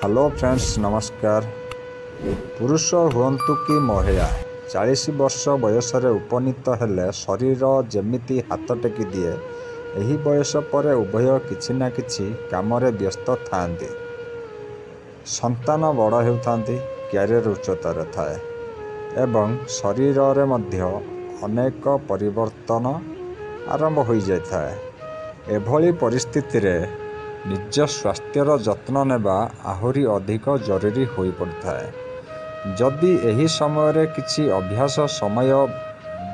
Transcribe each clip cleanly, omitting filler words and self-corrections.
Hello friends नमस्कार। पुरुष हुअन्तु कि महिला 40 वर्ष बयस उपनीत हेले शरीर जेमिति हाथ टेकी दिए। एही बयस पर उभय किछि ना किछि कामरे व्यस्त थांती। संतान बड़ हेउथांती, क्यारियर उच्चतर थाए एवं शरीर रे मध्य अनेक परिवर्तन आरंभ हो जाए। एभली परिस्थिति रे निज स्वास्थ्यर जत्न नेबा आहुरी अधिक जरूरी हो पड़ता है। जदि एही समय रे किछि अभ्यास समय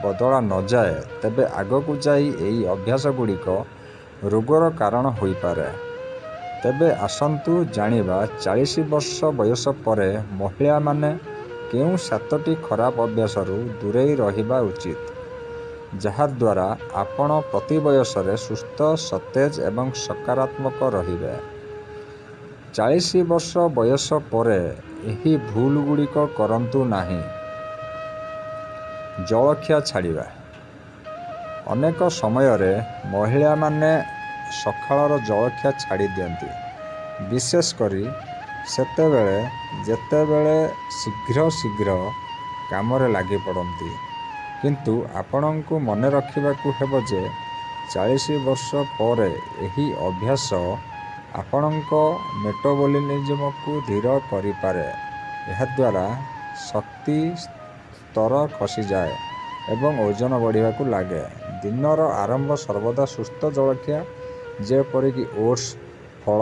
बदला न जाए तेबे आगकू जाई एही अभ्यास गुड़िक रोगर कारण हो पारे। तेबे आसंतु जानिबा 40 वर्ष बयस परे महिला माने केउं 7टी खराब अभ्यास दूरेई रहिबा उचित, जहाद्वारा आपण प्रति बयस सुस्थ सतेज एवं सकारात्मक रहिबे। 40 वर्ष बयस परे एही भूल गुड़िक करंतु नाही। जलखिया छाड़िबा। अनेक समय रे महिला माने सखाळर जलखिया छाड़ी दियंती, विशेष करी सेतेबेले जेतेबेले शीघ्र कामरे लागी पड़ती। किंतु आपणଙ୍କୁ मने रखिबाकू हेबो जे 40 वर्ष पर एही अभ्यास आपणଙ୍କ मेटाबॉलिज्म को धीर करि पारे। एहा द्वारा शक्ति स्तर खसी जाए एवं ओजन बढ़िबाकू लागे। दिनर आरंभ सर्वदा सुस्थ जलखिया जेपरिक ओट्स, फल,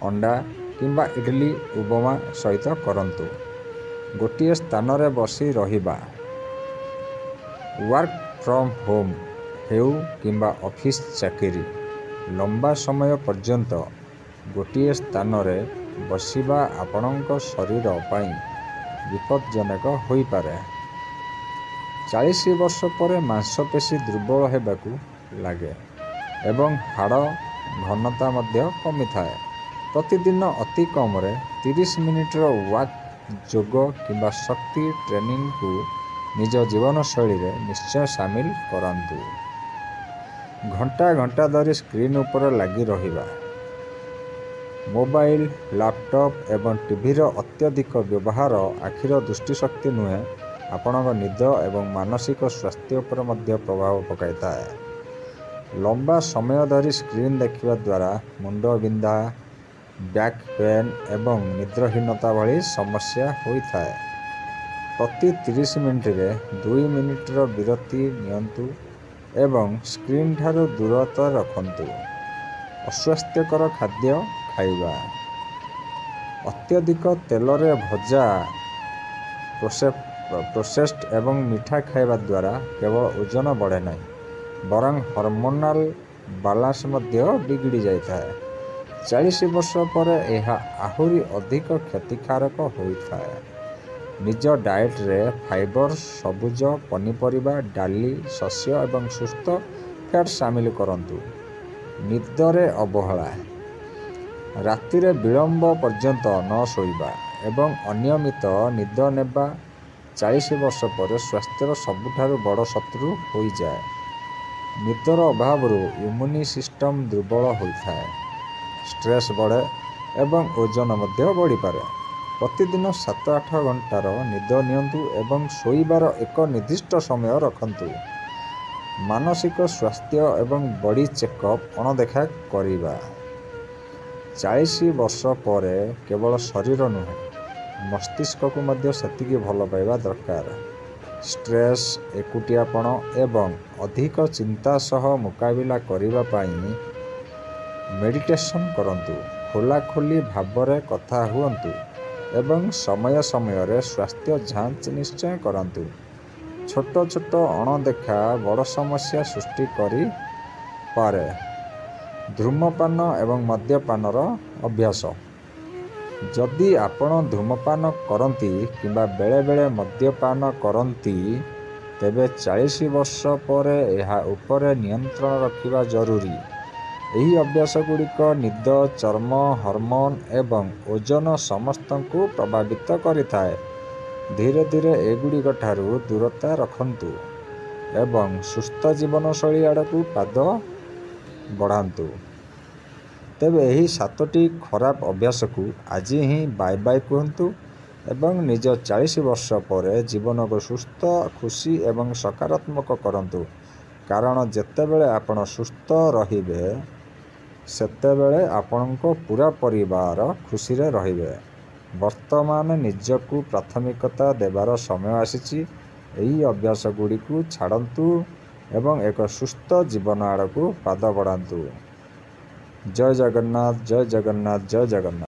अंडा किंबा इडली उपमा सहित करंतु। गोटिए स्थान रे बसी रहिबा, वर्क फ्रॉम होम हेउ किंबा ऑफिस चाकरी, लंबा समय पर्यंत गोटिए स्थान रे बसिबा आपणଙ୍କ शरीर पाई विपज्जनक होई पारे। 40 वर्ष पर मांसपेशी दुर्बल हेबाकू लागे एवं हाड़ घनता मध्य कमी थाए। प्रतिदिन अति कम रे 30 मिनिट वॉक, जोग किंबा शक्ति ट्रेनिंग को निज जीवन शैली रे निश्चय शामिल करंतु। घंटा घंटा धरी स्क्रीन उपर लगी रहिबा, मोबाइल, लैपटॉप एवं टीवी अत्यधिक व्यवहार आखिर दृष्टिशक्ति नुहे आपणक निद एवं मानसिक स्वास्थ्य उपर मध्य प्रभाव पकाइता है। लंबा समय धरी स्क्रीन देखिबा द्वारा मुंड बिंधा, बैक पेन एवं निद्राहीनता भली समस्या होई थाए। प्रति 30 मिनिट रे 2 मिनिट विरति नियंतु एवं स्क्रीन ठारू दूरता रखंतु। अस्वास्थ्यकर खाद्य खाइबा, अत्यधिक तेल रे भजा, प्रोसेस्ड एवं मीठा खाइबा द्वारा केवल ओजन बढ़े नहीं बरं हार्मोनाल बैलेंस मध्य बिगड़ी जाता है। 40 वर्ष पर यह आहुरी अधिक क्षतिकारक होता है। निज डाएट रे फाइबर, सबुज पनीपरिबा, डाली, शस्य एवं सुस्थ फैट शामिल करंतु। निदरे अवहेला, राति रे विलंब पर्यंत न शोइबा एवं अनियमित निद नेबा 40 वर्ष पर स्वास्थ्यर सबुठारु बड़ शत्रु होई जाए। निदर अभाव इम्यूनि सिस्टम दुर्बल होता है, स्ट्रेस बढ़े एवं ओजन मध्य बढ़ी पारे। प्रतिदिन 7-8 घंटार निद नियंतु एवं शोइबार एक निर्दिष्ट समय रखंतु। मानसिक स्वास्थ्य एवं बॉडी चेकअप अणदेखा करिबा। 40 वर्ष पर केवल शरीर नुहे मस्तिष्क को मध्य सेतिकी भल पाइबा दरकार। स्ट्रेस, एकुटियापण एवं अधिक चिंता सह मुकाबिला करिबा पाई मेडिटेशन करंतु। खोलाखोली भावरे कथा हुअन्तु एवं समय समय रे स्वास्थ्य जांच निश्चय करंतु। छोट छोट अणदेखा बड़ समस्या सृष्टि करि पारे। धूमपान एवं मद्यपानर अभ्यास, जदि आपण धूमपान करती किंबा बेले बेले मद्यपान करती तेबे 40 वर्ष पर यह उपरे नियंत्रण रखिबा जरूरी। एही अभ्यास गुड़िक निद, चर्म, हार्मोन एवं ओजन समस्त को प्रभावित करिथाए। धीरे धीरे एगुड़िक ठारू दूरता रखंतु एवं सुस्थ जीवनशैली आड़कू पाद बढ़ांतु। ତେବେ ଏହି 7ଟି ଖରାପ ଅଭ୍ୟାସକୁ ଆଜି ହିଁ ବାଏ ବାଏ କୁହନ୍ତୁ ଏବଂ ନିଜ 40 ବର୍ଷ ପରେ ଜୀବନକୁ ସୁସ୍ଥ, ଖୁସି ଏବଂ ସକାରାତ୍ମକ କରନ୍ତୁ। କାରଣ ଯେତେବେଳେ ଆପଣ ସୁସ୍ଥ ରହିବେ ସେତେବେଳେ ଆପଣଙ୍କ ପୁରା ପରିବାର ଖୁସିରେ ରହିବେ। ବର୍ତ୍ତମାନ ନିଜକୁ ପ୍ରାଥମିକତା ଦେବାର ସମୟ ଆସିଛି। ଏହି ଅଭ୍ୟାସଗୁଡ଼ିକୁ ଛାଡ଼ନ୍ତୁ ଏବଂ ଏକ ସୁସ୍ଥ ଜୀବନ ଆଡ଼କୁ ପାଦ ବଢ଼ାନ୍ତୁ। ଜୟ ଜଗନ୍ନାଥ, ଜୟ ଜଗନ୍ନାଥ, ଜୟ ଜଗନ୍ନାଥ।